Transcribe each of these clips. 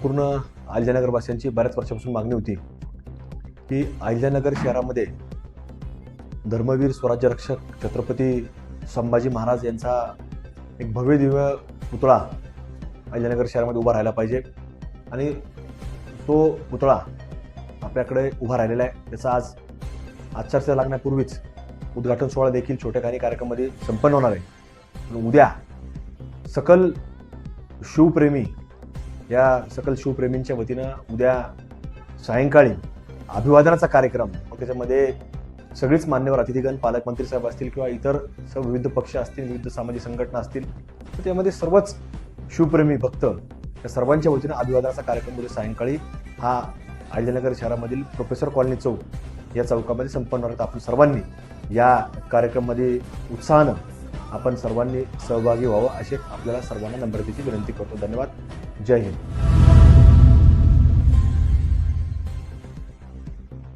संपूर्ण अहिल्यानगरवासियांची बऱ्याच वर्षापासून मागणी होती की अहिल्यानगर शहरामध्ये धर्मवीर स्वराज्य रक्षक छत्रपती संभाजी महाराज यांचा एक भव्य दिव्य पुतळा अहिल्यानगर शहरामध्ये उभा राहायला पाहिजे आणि तो पुतळा आपल्याकडे उभा राहिलेला आहे. त्याचा आज आचारसंहिता लागण्यापूर्वीच उद्घाटन सोहळा देखील छोट्या काही कार्यक्रमामध्ये संपन्न होणार आहे. उद्या सकल शिवप्रेमी या सकल शिवप्रेमींच्या वतीनं उद्या सायंकाळी अभिवादनाचा कार्यक्रम, मग त्याच्यामध्ये सगळीच मान्यवर अतिथीगण, पालकमंत्री साहेब असतील किंवा इतर सर्व विविध पक्ष असतील, विविध सामाजिक संघटना असतील, तर त्यामध्ये सर्वच शिवप्रेमी भक्त या सर्वांच्या वतीनं अभिवादनाचा कार्यक्रम उद्या सायंकाळी हा अहिल्यानगर शहरामधील प्रोफेसर कॉलनी चौक या चौकामध्ये संपन्न होणार. आपण सर्वांनी या कार्यक्रमामध्ये उत्साहानं आपण सर्वांनी सहभागी व्हावं अशी आपल्याला सर्वांना नम्रतेची विनंती करतो. धन्यवाद. जय हिंद.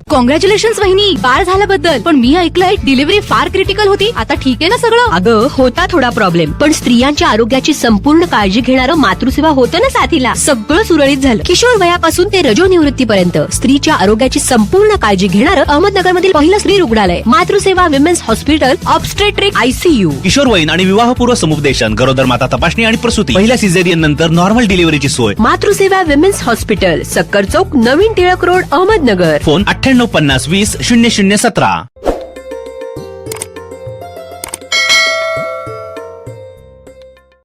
कॉंग्रॅच्युलेशन्स वहिनी, बाळ झाल्याबद्दल. पण मी ऐकलंय डिलिव्हरी फार क्रिटिकल होती. आता ठीक आहे ना सगळं? अगं होता थोडा प्रॉब्लेम, पण स्त्रियांच्या आरोग्याची संपूर्ण काळजी घेणारं मातृसेवा होतं ना साथीला. सगळं सुरळीत झालं. किशोर वयापासून ते रजोनिवृत्तीपर्यंत स्त्रीच्या आरोग्याची संपूर्ण काळजी घेणारं अहमदनगरमधील पहिलं स्त्री रुग्णालय Matruseva women's hospital, obstetric ICU. किशोरवयीन आणि विवाहपूर्व समुपदेशन, गरोदर माता तपासणी आणि प्रसूती, पहिल्या सिझेरियन नंतर नॉर्मल डिलिव्हरीची सोय. मातृसेवा विमेन्स हॉस्पिटल, सक्कर चौक, नवीन टिळक रोड, अहमदनगर. फोन 9850 20 0017.